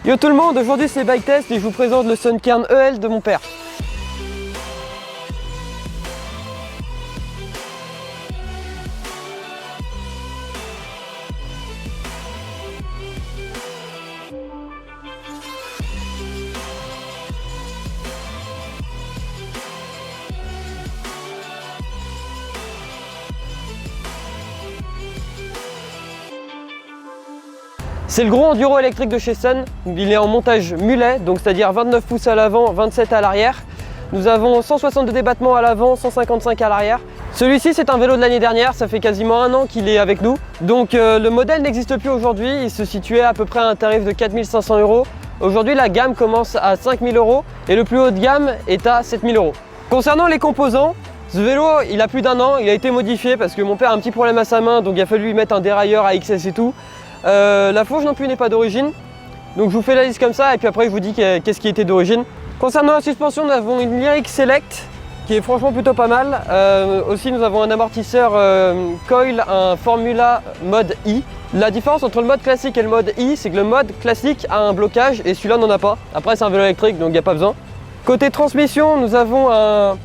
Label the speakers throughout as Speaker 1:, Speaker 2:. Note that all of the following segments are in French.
Speaker 1: Yo tout le monde, aujourd'hui c'est Bike Test et je vous présente le Sunkern EL de mon père. C'est le gros enduro électrique de chez Sun. Il est en montage mulet, donc c'est-à-dire 29 pouces à l'avant, 27 à l'arrière. Nous avons 162 débattements à l'avant, 155 à l'arrière. Celui-ci c'est un vélo de l'année dernière, ça fait quasiment un an qu'il est avec nous. Donc le modèle n'existe plus aujourd'hui, il se situait à peu près à un tarif de 4 500 €. Aujourd'hui la gamme commence à 5 000 € et le plus haut de gamme est à 7 000 €. Concernant les composants, ce vélo il a plus d'un an, il a été modifié parce que mon père a un petit problème à sa main, donc il a fallu lui mettre un dérailleur à XS et tout. La fourche non plus n'est pas d'origine, donc je vous fais la liste comme ça et puis après je vous dis qu'est-ce qui était d'origine. Concernant la suspension, nous avons une Lyric Select qui est franchement plutôt pas mal. Aussi nous avons un amortisseur coil, un Formula mode I. La différence entre le mode classique et le mode I, c'est que le mode classique a un blocage et celui-là n'en a pas. Après c'est un vélo électrique donc il n'y a pas besoin. Côté transmission, nous avons un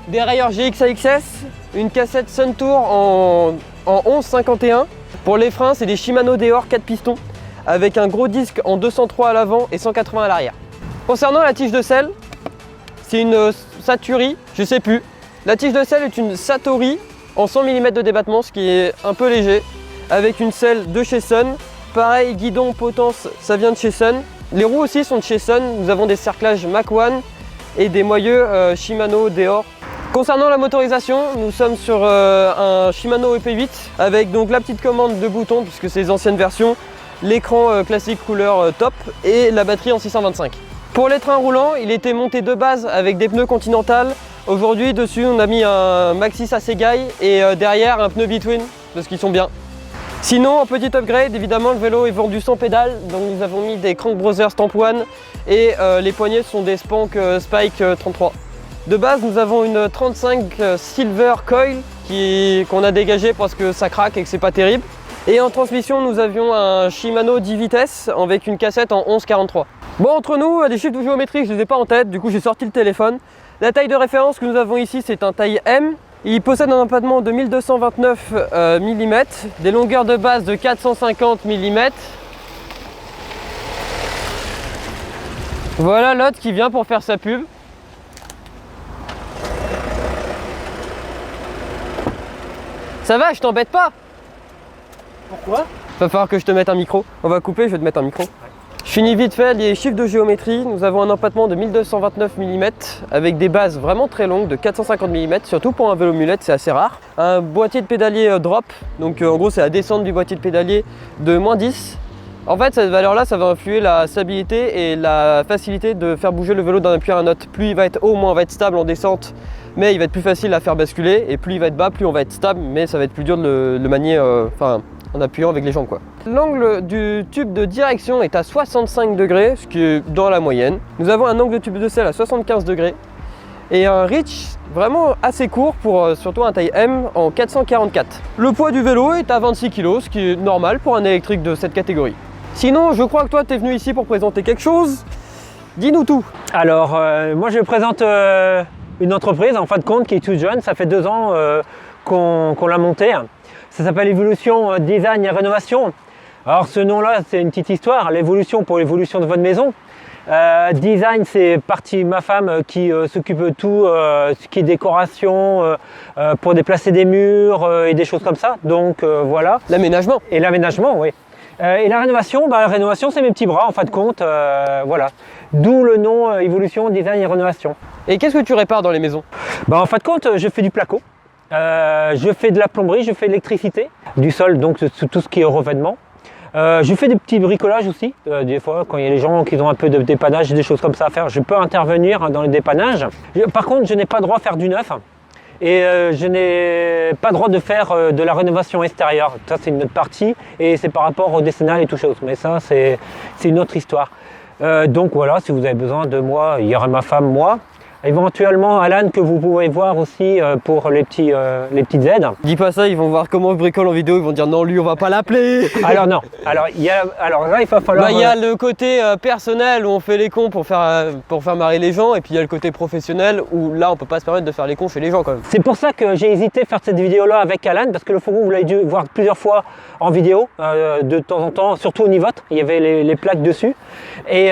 Speaker 1: dérailleur GX AXS, une cassette Suntour en 1151. Pour les freins, c'est des Shimano Deore 4 pistons avec un gros disque en 203 à l'avant et 180 à l'arrière. Concernant la tige de selle, c'est une Saturi, je sais plus. La tige de selle est une Satori en 100 mm de débattement, ce qui est un peu léger, avec une selle de chez Sun. Pareil, guidon, potence, ça vient de chez Sun. Les roues aussi sont de chez Sun. Nous avons des cerclages Mach 1 et des moyeux Shimano Deore. Concernant la motorisation, nous sommes sur un Shimano EP8 avec donc la petite commande de boutons puisque c'est les anciennes versions, l'écran classique couleur top et la batterie en 625. Pour les trains roulants, il était monté de base avec des pneus Continental. Aujourd'hui dessus on a mis un Maxxis Assegai et derrière un pneu Between parce qu'ils sont bien. Sinon en petit upgrade, évidemment le vélo est vendu sans pédale, donc nous avons mis des Crank Brothers Stamp 1 et les poignées sont des Spank Spike 33. De base, nous avons une 35 Silver Coil qu'on a dégagé parce que ça craque et que c'est pas terrible. Et en transmission, nous avions un Shimano 10 vitesses avec une cassette en 1143. Bon, entre nous, les chiffres de géométrie, je les ai pas en tête, du coup j'ai sorti le téléphone. La taille de référence que nous avons ici, c'est un taille M. Il possède un empattement de 1229 mm, des longueurs de base de 450 mm. Voilà l'autre qui vient pour faire sa pub. Ça va, je t'embête pas.
Speaker 2: Pourquoi?
Speaker 1: Va falloir que je te mette un micro. On va couper, je vais te mettre un micro. Je finis vite fait les chiffres de géométrie. Nous avons un empattement de 1229 mm avec des bases vraiment très longues de 450 mm, surtout pour un vélo mulette, c'est assez rare. Un boîtier de pédalier drop, donc en gros c'est la descente du boîtier de pédalier de -10. En fait, cette valeur-là, ça va influer la stabilité et la facilité de faire bouger le vélo d'un appui à un autre. Plus il va être haut, moins on va être stable en descente, mais il va être plus facile à faire basculer. Et plus il va être bas, plus on va être stable, mais ça va être plus dur de le manier en appuyant avec les jambes, quoi. L'angle du tube de direction est à 65 degrés, ce qui est dans la moyenne. Nous avons un angle de tube de selle à 75 degrés et un reach vraiment assez court pour surtout un taille M en 444. Le poids du vélo est à 26 kg, ce qui est normal pour un électrique de cette catégorie. Sinon, je crois que toi, tu es venu ici pour présenter quelque chose. Dis-nous tout.
Speaker 2: Alors, moi je présente une entreprise en fin de compte qui est toute jeune. Ça fait 2 ans qu'on l'a montée. Ça s'appelle Evolution Design et Rénovation. Alors ce nom-là, c'est une petite histoire. L'évolution pour l'évolution de votre maison. Design, c'est partie ma femme qui s'occupe de tout ce qui est décoration pour déplacer des murs et des choses comme ça. Donc voilà.
Speaker 1: L'aménagement.
Speaker 2: Et l'aménagement, oui. Et la rénovation, la rénovation c'est mes petits bras en fin de compte, voilà. D'où le nom Evolution Design et Rénovation.
Speaker 1: Et qu'est-ce que tu répares dans les maisons?
Speaker 2: En fin de compte, je fais du placo, je fais de la plomberie, je fais de l'électricité, du sol, donc tout ce qui est revêtement. Je fais des petits bricolages aussi, des fois quand il y a les gens qui ont un peu de dépannage, des choses comme ça à faire, je peux intervenir dans les dépannages. Par contre, je n'ai pas le droit de faire du neuf. Et je n'ai pas le droit de faire de la rénovation extérieure. Ça, c'est une autre partie et c'est par rapport au décennal et tout chose. Mais ça, c'est une autre histoire. Donc voilà, si vous avez besoin de moi, il y aura ma femme, moi. Éventuellement, Alan, que vous pouvez voir aussi pour les petites aides.
Speaker 1: Dis pas ça, ils vont voir comment je bricole en vidéo, ils vont dire non, lui on va pas l'appeler.
Speaker 2: Alors non, alors là il va falloir...
Speaker 1: Il y a le côté personnel où on fait les cons pour faire marrer les gens, et puis il y a le côté professionnel où là on peut pas se permettre de faire les cons chez les gens quand même.
Speaker 2: C'est pour ça que j'ai hésité à faire cette vidéo là avec Alan, parce que le fourgon vous l'avez dû voir plusieurs fois en vidéo, de temps en temps, surtout au Nivote, il y avait les plaques dessus. Et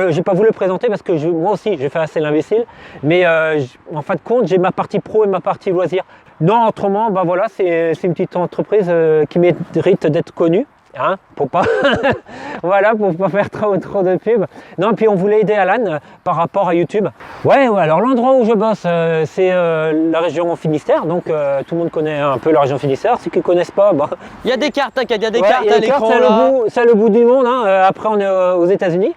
Speaker 2: j'ai pas voulu le présenter parce que moi aussi j'ai fait assez l'imbécile, mais en fin de compte j'ai ma partie pro et ma partie loisir. Non, autrement, bah voilà, c'est une petite entreprise qui mérite d'être connue. Hein, pour pas voilà, pour pas faire trop de pub. Non, puis on voulait aider Alan par rapport à YouTube. Ouais, alors l'endroit où je bosse, c'est la région Finistère, donc tout le monde connaît un peu la région Finistère. Ceux qui connaissent pas, bah...
Speaker 1: il y a des cartes, t'inquiète, il y a des cartes à l'écran.
Speaker 2: C'est le bout du monde, hein. Après on est aux États-Unis.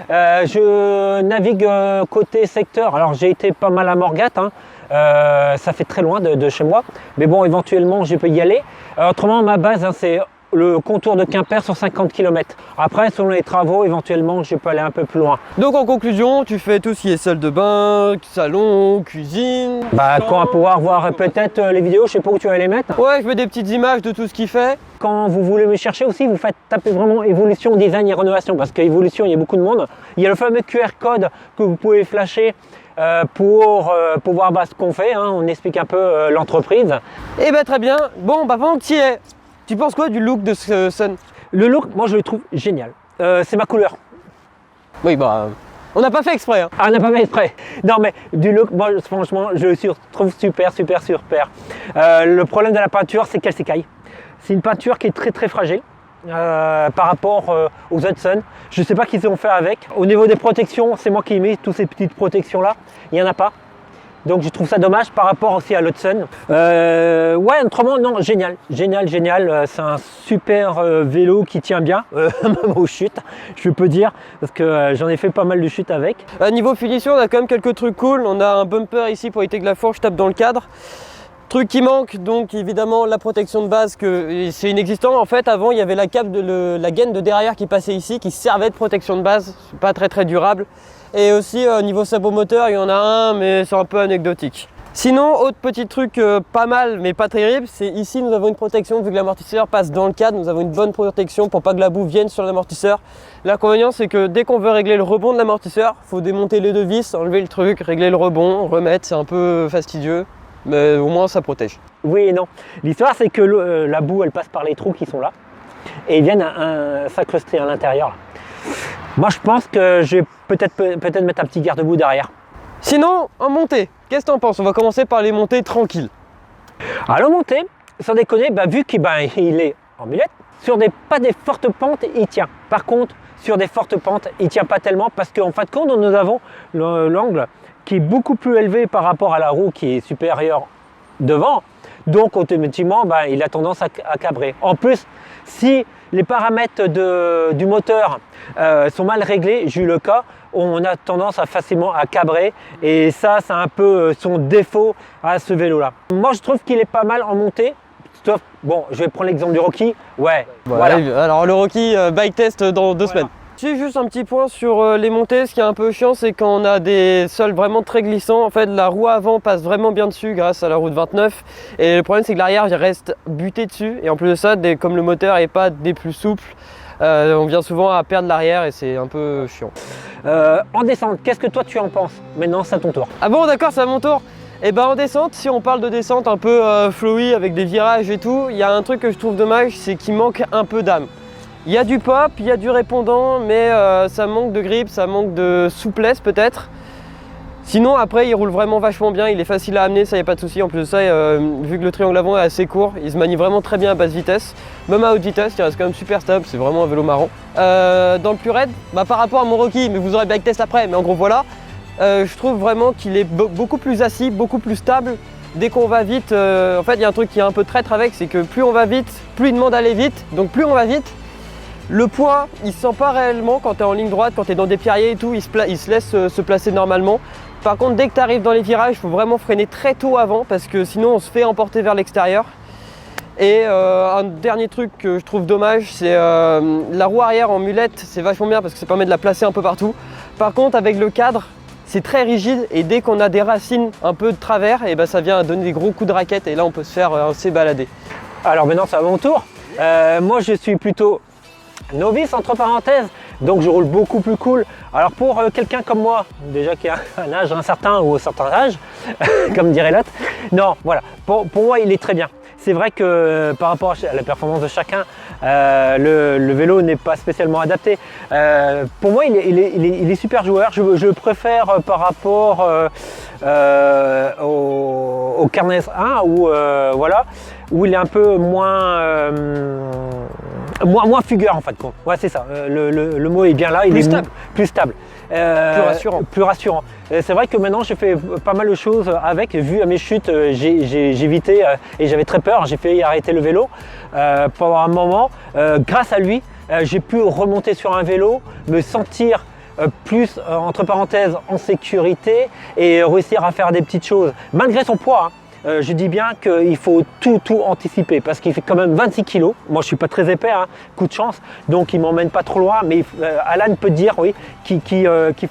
Speaker 2: Je navigue côté secteur. Alors j'ai été pas mal à Morgat, hein. Ça fait très loin de chez moi, mais bon, éventuellement je peux y aller. Autrement, ma base, hein, c'est le contour de Quimper sur 50 km. Après, selon les travaux, éventuellement, je peux aller un peu plus loin.
Speaker 1: Donc en conclusion, tu fais tout ce qui est salle de bain, salon, cuisine...
Speaker 2: Bah, quand on va pouvoir voir peut-être les vidéos, je sais pas où tu vas les mettre.
Speaker 1: Ouais, je mets des petites images de tout ce qu'il fait.
Speaker 2: Quand vous voulez me chercher aussi, vous faites taper vraiment évolution, design et rénovation, parce qu'évolution, il y a beaucoup de monde. Il y a le fameux QR code que vous pouvez flasher pour voir ce qu'on fait, hein. On explique un peu l'entreprise.
Speaker 1: Et bah très bien. Bon, bah pendant que tu y es, tu penses quoi du look de ce Sun?
Speaker 2: Le look, moi je le trouve génial. C'est ma couleur.
Speaker 1: Oui, bah, on n'a pas fait exprès. Hein.
Speaker 2: Ah, on n'a pas fait exprès. Non, mais du look, moi franchement, je le trouve super. Le problème de la peinture, c'est qu'elle s'écaille. C'est une peinture qui est très fragile par rapport aux autres Sun. Je ne sais pas qu'ils ont fait avec. Au niveau des protections, c'est moi qui ai mis toutes ces petites protections là. Il n'y en a pas. Donc je trouve ça dommage par rapport aussi à l'Hudson. Ouais, autrement, non, génial. C'est un super vélo qui tient bien, même aux chutes, je peux dire, parce que j'en ai fait pas mal de chutes avec.
Speaker 1: Niveau finition, on a quand même quelques trucs cool. On a un bumper ici pour éviter que la fourche tape dans le cadre. Truc qui manque, donc évidemment la protection de base, que c'est inexistant. En fait, avant, il y avait la cape la gaine de derrière qui passait ici, qui servait de protection de base. C'est pas très durable. Et aussi niveau sabot moteur, il y en a un, mais c'est un peu anecdotique. Sinon, autre petit truc pas mal, mais pas terrible, c'est ici nous avons une protection, vu que l'amortisseur passe dans le cadre, nous avons une bonne protection pour pas que la boue vienne sur l'amortisseur. L'inconvénient, c'est que dès qu'on veut régler le rebond de l'amortisseur, il faut démonter les deux vis, enlever le truc, régler le rebond, remettre, c'est un peu fastidieux, mais au moins ça protège.
Speaker 2: Oui et non. L'histoire, c'est que la boue, elle passe par les trous qui sont là, et ils viennent s'incruster à l'intérieur. Moi, je pense que je vais peut-être mettre un petit garde-boue derrière.
Speaker 1: Sinon, en montée, qu'est-ce que t'en penses? On va commencer par les montées tranquilles.
Speaker 2: Alors, montée, sans déconner, vu qu'il est en mulette, pas des fortes pentes, il tient. Par contre, sur des fortes pentes, il tient pas tellement parce qu'en fin de compte, nous avons l'angle qui est beaucoup plus élevé par rapport à la roue qui est supérieure devant. Donc, automatiquement, il a tendance à cabrer. En plus, si les paramètres du moteur sont mal réglés, j'ai eu le cas, on a tendance facilement à cabrer, et ça, c'est un peu son défaut à ce vélo-là. Moi, je trouve qu'il est pas mal en montée. Sauf, bon, je vais prendre l'exemple du Rocky. Ouais,
Speaker 1: voilà. Alors le Rocky bike test dans 2 semaines. J'ai juste un petit point sur les montées. Ce qui est un peu chiant, c'est quand on a des sols vraiment très glissants. En fait, la roue avant passe vraiment bien dessus grâce à la roue de 29. Et le problème, c'est que l'arrière reste buté dessus. Et en plus de ça, comme le moteur n'est pas des plus souples, on vient souvent à perdre l'arrière et c'est un peu chiant.
Speaker 2: En descente, qu'est-ce que toi tu en penses? Maintenant, c'est à ton tour.
Speaker 1: Ah bon, d'accord, c'est à mon tour. Et en descente, si on parle de descente un peu flowy avec des virages et tout, il y a un truc que je trouve dommage, c'est qu'il manque un peu d'âme. Il y a du pop, il y a du répondant, mais ça manque de grip, ça manque de souplesse peut-être. Sinon après il roule vraiment vachement bien, il est facile à amener, ça y a pas de souci. En plus de ça, vu que le triangle avant est assez court, il se manie vraiment très bien à basse vitesse. Même à haute vitesse, il reste quand même super stable, c'est vraiment un vélo marrant. Dans le plus raide, par rapport à mon Rocky, mais vous aurez bike test après, mais en gros voilà, je trouve vraiment qu'il est beaucoup plus assis, beaucoup plus stable. Dès qu'on va vite, en fait il y a un truc qui est un peu traître avec, c'est que plus on va vite, plus il demande d'aller vite, donc plus on va vite. Le poids, il se sent pas réellement quand tu es en ligne droite, quand tu es dans des pierriers et tout, il se laisse se placer normalement. Par contre, dès que tu arrives dans les virages, il faut vraiment freiner très tôt avant parce que sinon on se fait emporter vers l'extérieur. Et un dernier truc que je trouve dommage, c'est la roue arrière en mulette, c'est vachement bien parce que ça permet de la placer un peu partout. Par contre, avec le cadre, c'est très rigide et dès qu'on a des racines un peu de travers, et ben ça vient donner des gros coups de raquette et là on peut se faire assez balader.
Speaker 2: Alors maintenant c'est à mon tour. Moi je suis plutôt novice entre parenthèses, donc je roule beaucoup plus cool. Alors pour quelqu'un comme moi, déjà qui a un âge incertain ou un certain âge, comme dirait l'autre, non voilà, pour moi il est très bien. C'est vrai que par rapport à la performance de chacun, le vélo n'est pas spécialement adapté. Pour moi, il est super joueur. Je préfère par rapport au Carnet 1 voilà, où il est un peu moins fugueur en fait. Ouais, c'est ça. Le mot est bien là. Il est plus stable. Plus rassurant. C'est vrai que maintenant j'ai fait pas mal de choses avec, vu à mes chutes, j'ai évité et j'avais très peur, j'ai fait arrêter le vélo pendant un moment. Grâce à lui, j'ai pu remonter sur un vélo, me sentir plus entre parenthèses en sécurité et réussir à faire des petites choses malgré son poids. Hein. Je dis bien qu'il faut tout anticiper parce qu'il fait quand même 26 kg. Moi je ne suis pas très épais, hein, coup de chance, donc il ne m'emmène pas trop loin, mais Alan peut dire oui, qu'il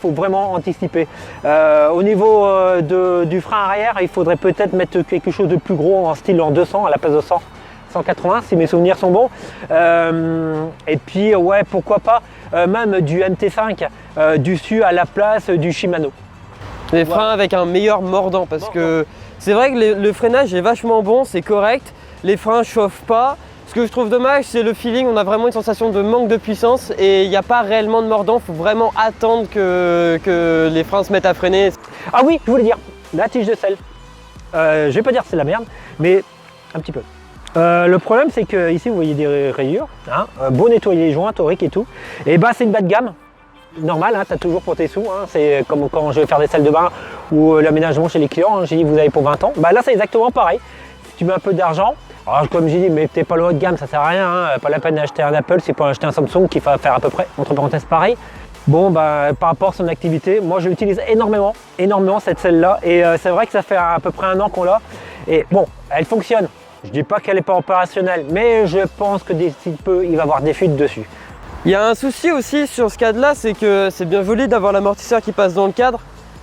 Speaker 2: faut vraiment anticiper. Au niveau du frein arrière, il faudrait peut-être mettre quelque chose de plus gros en style en 200 à la place de 180 si mes souvenirs sont bons. Et puis ouais, pourquoi pas même du MT5 dessus à la place du Shimano.
Speaker 1: Les freins avec un meilleur mordant parce que c'est vrai que le freinage est vachement bon, c'est correct, les freins chauffent pas. Ce que je trouve dommage, c'est le feeling, on a vraiment une sensation de manque de puissance et il n'y a pas réellement de mordant, il faut vraiment attendre que les freins se mettent à freiner.
Speaker 2: Ah oui, je voulais dire, la tige de sel, je vais pas dire que c'est la merde, mais un petit peu. Le problème c'est que ici vous voyez des rayures, hein, beau nettoyer les joints, toriques et tout, et bah c'est une bas de gamme. Normal, hein, tu as toujours pour tes sous, hein, c'est comme quand je vais faire des salles de bain ou l'aménagement chez les clients, hein, j'ai dit vous avez pour 20 ans, bah là c'est exactement pareil, si tu mets un peu d'argent, alors comme j'ai dit mettez pas le haut de gamme, ça sert à rien, hein, pas la peine d'acheter un Apple, c'est pour acheter un Samsung qui va faire à peu près, entre parenthèses pareil. Bon bah par rapport à son activité, moi je l'utilise énormément cette selle là et c'est vrai que ça fait à peu près un an qu'on l'a et bon, elle fonctionne, je dis pas qu'elle n'est pas opérationnelle, mais je pense que d'ici peu il va y avoir des fuites dessus.
Speaker 1: Il y a un souci aussi sur ce cadre là, c'est que c'est bien joli d'avoir l'amortisseur qui passe dans le cadre.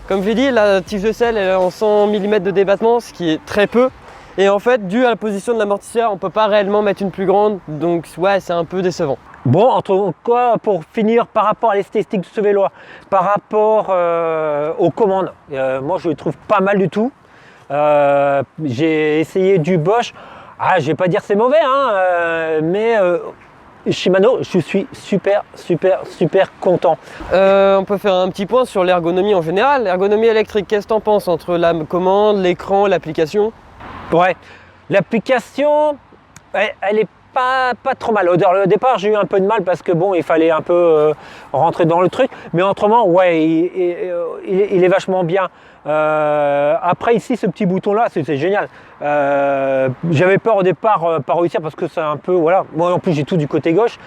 Speaker 1: Comme j'ai dit, la tige de selle elle est en 100 mm de débattement, ce qui est très peu. Et en fait, dû à la position de l'amortisseur, on ne peut pas réellement mettre une plus grande, donc ouais, c'est un peu décevant.
Speaker 2: Bon, en tout cas, pour finir, par rapport à l'esthétique de ce vélo, par rapport aux commandes, moi je le trouve pas mal du tout. J'ai essayé du Bosch, je vais pas dire c'est mauvais, hein, mais Shimano, je suis super content.
Speaker 1: On peut faire un petit point sur l'ergonomie en général. L'ergonomie électrique, qu'est-ce que tu en penses entre la commande, l'écran, l'application?
Speaker 2: Ouais, l'application, elle est pas trop mal. Au départ, j'ai eu un peu de mal parce que bon, il fallait un peu rentrer dans le truc. Mais autrement, ouais, il est vachement bien. Après ici, ce petit bouton-là, c'est génial. J'avais peur au départ pas réussir parce que c'est un peu, voilà. Moi en plus, j'ai tout du côté gauche,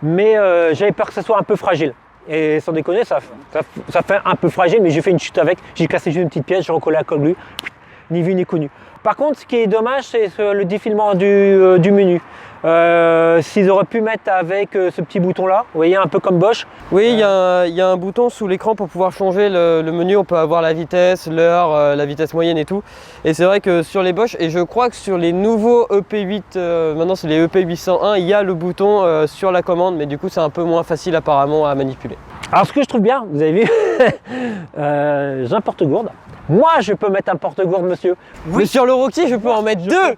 Speaker 2: mais j'avais peur que ça soit un peu fragile. Et sans déconner, ça fait un peu fragile, mais j'ai fait une chute avec. J'ai cassé juste une petite pièce, j'ai recollé la colle glue. Ni vu ni connu. Par contre, ce qui est dommage, c'est le défilement du menu. S'ils auraient pu mettre avec ce petit bouton-là, vous voyez, un peu comme Bosch.
Speaker 1: Oui, il y a un bouton sous l'écran pour pouvoir changer le menu. On peut avoir la vitesse, l'heure, la vitesse moyenne et tout. Et c'est vrai que sur les Bosch, et je crois que sur les nouveaux EP8, maintenant c'est les EP801, il y a le bouton sur la commande, mais du coup c'est un peu moins facile apparemment à manipuler.
Speaker 2: Alors ce que je trouve bien, vous avez vu, j'ai un porte-gourde. Moi, je peux mettre un porte-gourde, monsieur.
Speaker 1: Oui. Mais sur le Rocky, je peux en mettre deux.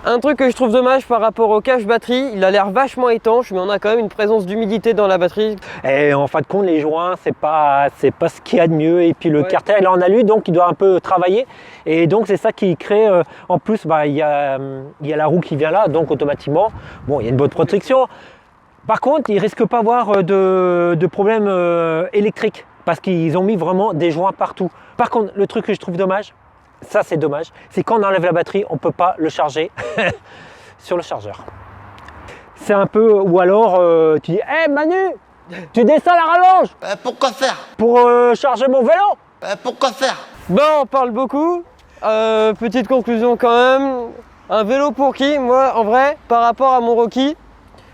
Speaker 1: Un truc que je trouve dommage par rapport au cache batterie, il a l'air vachement étanche, mais on a quand même une présence d'humidité dans la batterie.
Speaker 2: Et en fin de compte, les joints, c'est pas ce qu'il y a de mieux. Et puis le carter, il est en alu, donc il doit un peu travailler. Et donc c'est ça qui crée. En plus, il y a la roue qui vient là, donc automatiquement, bon, il y a une bonne protection. Par contre, il risque pas d'avoir de problème électrique parce qu'ils ont mis vraiment des joints partout. Par contre, le truc que je trouve dommage, ça c'est dommage, c'est quand on enlève la batterie, on ne peut pas le charger sur le chargeur. C'est un peu, ou alors tu dis, hé Manu, tu descends la rallonge.
Speaker 3: Pourquoi faire?
Speaker 2: Pour charger mon vélo.
Speaker 3: Pourquoi faire?
Speaker 1: Bon, on parle beaucoup. Petite conclusion quand même. Un vélo pour qui? Moi, en vrai, par rapport à mon Rocky,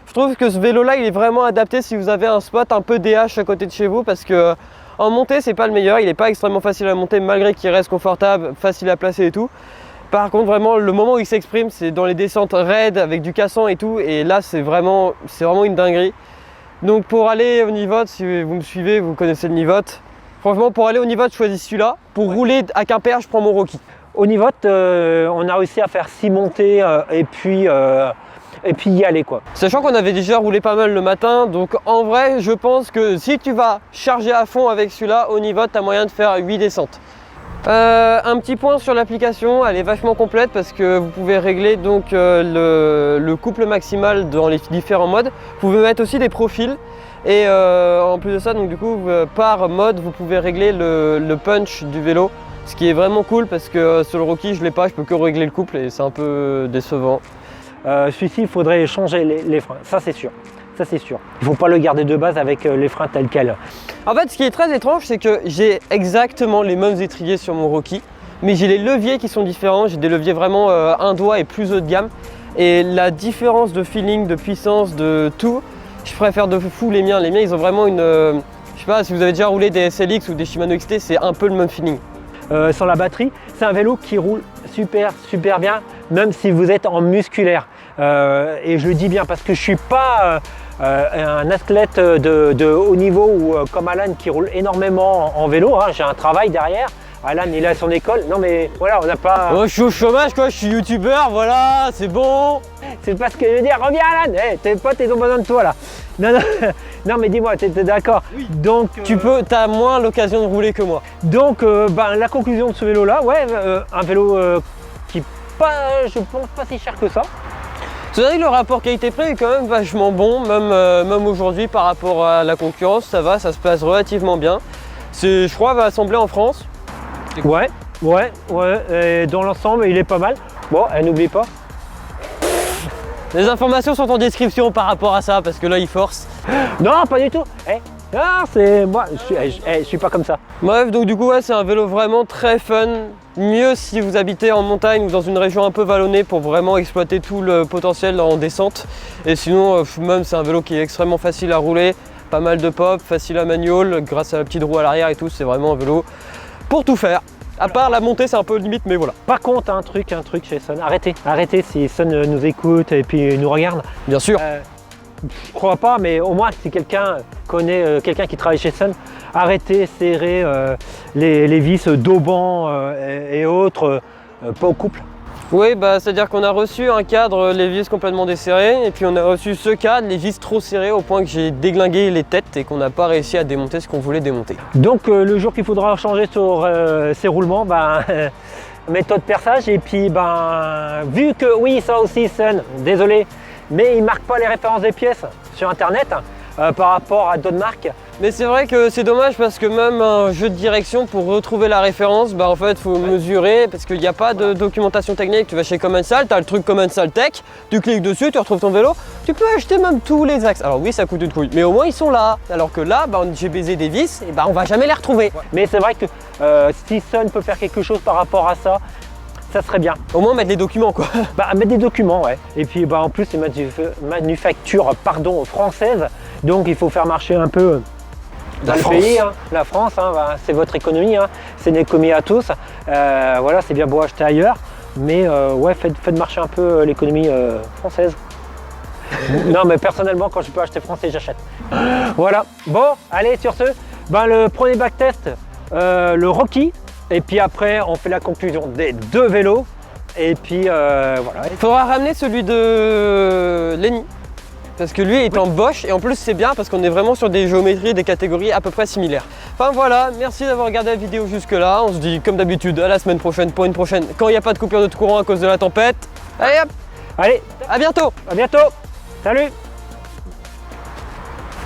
Speaker 1: je trouve que ce vélo-là, il est vraiment adapté si vous avez un spot un peu DH à côté de chez vous parce que En montée, c'est pas le meilleur, il n'est pas extrêmement facile à monter malgré qu'il reste confortable, facile à placer et tout. Par contre, vraiment, le moment où il s'exprime, c'est dans les descentes raides avec du cassant et tout. Et là, c'est vraiment une dinguerie. Donc pour aller au Nivote, si vous me suivez, vous connaissez le Nivote. Franchement, pour aller au Nivote, je choisis celui-là. Pour rouler à Quimper, je prends mon Rocky.
Speaker 2: Au Nivote, on a réussi à faire 6 montées et puis y aller quoi.
Speaker 1: Sachant qu'on avait déjà roulé pas mal le matin, donc en vrai, je pense que si tu vas charger à fond avec celui-là, au Nivote, tu as moyen de faire 8 descentes. Un petit point sur l'application, elle est vachement complète parce que vous pouvez régler donc le couple maximal dans les différents modes. Vous pouvez mettre aussi des profils et en plus de ça, donc du coup par mode vous pouvez régler le punch du vélo, ce qui est vraiment cool parce que sur le Rocky je l'ai pas, je peux que régler le couple et c'est un peu décevant.
Speaker 2: Celui-ci il faudrait changer les freins, ça c'est sûr. Ça c'est sûr. Il ne faut pas le garder de base avec les freins tels quels.
Speaker 1: En fait, ce qui est très étrange, c'est que j'ai exactement les mêmes étriers sur mon Rocky, mais j'ai les leviers qui sont différents. J'ai des leviers vraiment un doigt et plus haut de gamme. Et la différence de feeling, de puissance, de tout, je préfère de fou les miens. Les miens, ils ont vraiment une... je sais pas, si vous avez déjà roulé des SLX ou des Shimano XT, c'est un peu le même feeling.
Speaker 2: Sans la batterie, c'est un vélo qui roule super bien, même si vous êtes en musculaire. Et je le dis bien parce que je suis pas... un athlète de haut niveau ou comme Alan qui roule énormément en vélo, hein. J'ai un travail derrière, Alan il est à son école, non mais voilà on n'a pas...
Speaker 1: Oh, je suis au chômage quoi, je suis youtubeur, voilà, c'est bon.
Speaker 2: C'est pas ce que je veux dire, reviens Alan, hey, tes potes ils ont besoin de toi là. Non mais dis-moi, t'es d'accord?
Speaker 1: Oui. Donc t'as moins l'occasion de rouler que moi.
Speaker 2: Donc la conclusion de ce vélo là, ouais, un vélo qui pas, je pense pas si cher que ça.
Speaker 1: C'est vrai que le rapport qualité-prix est quand même vachement bon, même aujourd'hui par rapport à la concurrence, ça va, ça se place relativement bien. Je crois, va assembler en France.
Speaker 2: Ouais, et dans l'ensemble il est pas mal. Bon, n'oublie pas.
Speaker 1: Les informations sont en description par rapport à ça, parce que là il force.
Speaker 2: Non, pas du tout. Non, c'est moi, je suis pas comme ça.
Speaker 1: Bref, donc du coup, ouais, c'est un vélo vraiment très fun. Mieux si vous habitez en montagne ou dans une région un peu vallonnée pour vraiment exploiter tout le potentiel en descente. Et sinon, même c'est un vélo qui est extrêmement facile à rouler, pas mal de pop, facile à manual, grâce à la petite roue à l'arrière et tout, c'est vraiment un vélo pour tout faire. À part la montée, c'est un peu limite, mais voilà.
Speaker 2: Par contre, un truc chez Sun, arrêtez si Sun nous écoute et puis nous regarde.
Speaker 1: Bien sûr.
Speaker 2: Je crois pas, mais au moins si quelqu'un connaît quelqu'un qui travaille chez Sun, arrêtez, serrer les vis d'auban et autres, pas au couple.
Speaker 1: Oui, bah, c'est-à-dire qu'on a reçu un cadre, les vis complètement desserrées, et puis on a reçu ce cadre, les vis trop serrées au point que j'ai déglingué les têtes et qu'on n'a pas réussi à démonter ce qu'on voulait démonter.
Speaker 2: Donc le jour qu'il faudra changer sur ces roulements, méthode perçage, et puis vu que oui, ça aussi Sun, désolé, mais il marque pas les références des pièces sur internet par rapport à d'autres marques.
Speaker 1: Mais c'est vrai que c'est dommage parce que même un jeu de direction pour retrouver la référence, en fait il faut mesurer parce qu'il n'y a pas de documentation technique. Tu vas chez Commensal, tu as le truc Commensal Tech, tu cliques dessus, tu retrouves ton vélo, tu peux acheter même tous les axes. Alors oui, ça coûte une couille, mais au moins ils sont là. Alors que là, j'ai baisé des vis et on va jamais les retrouver.
Speaker 2: Ouais. Mais c'est vrai que si Sun peut faire quelque chose par rapport à ça, ça serait bien.
Speaker 1: Au moins mettre les documents quoi.
Speaker 2: Mettre des documents, ouais. Et puis en plus c'est manufacture française, donc il faut faire marcher un peu dans le pays, hein. La France, hein, c'est votre économie, hein. C'est une économie à tous. Voilà, c'est bien beau acheter ailleurs, mais ouais, faites marcher un peu l'économie française. Non, mais personnellement, quand je peux acheter français, j'achète. Voilà. Bon, allez, sur ce, le premier backtest, le Rocky. Et puis après, on fait la conclusion des deux vélos. Et puis voilà.
Speaker 1: Il faudra ramener celui de Lenny. Parce que lui est en Bosch et en plus c'est bien parce qu'on est vraiment sur des géométries, des catégories à peu près similaires. Enfin voilà, merci d'avoir regardé la vidéo jusque là. On se dit comme d'habitude à la semaine prochaine pour une prochaine quand il n'y a pas de coupure de courant à cause de la tempête. Allez hop.
Speaker 2: Allez,
Speaker 1: à bientôt.
Speaker 2: À bientôt. Salut.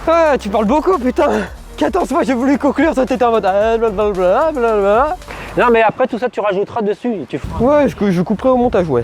Speaker 1: Ah, tu parles beaucoup putain. 14 fois j'ai voulu conclure, toi t'étais en mode blablabla.
Speaker 2: Non mais après tout ça tu rajouteras dessus.
Speaker 1: Ouais, je couperai au montage, ouais.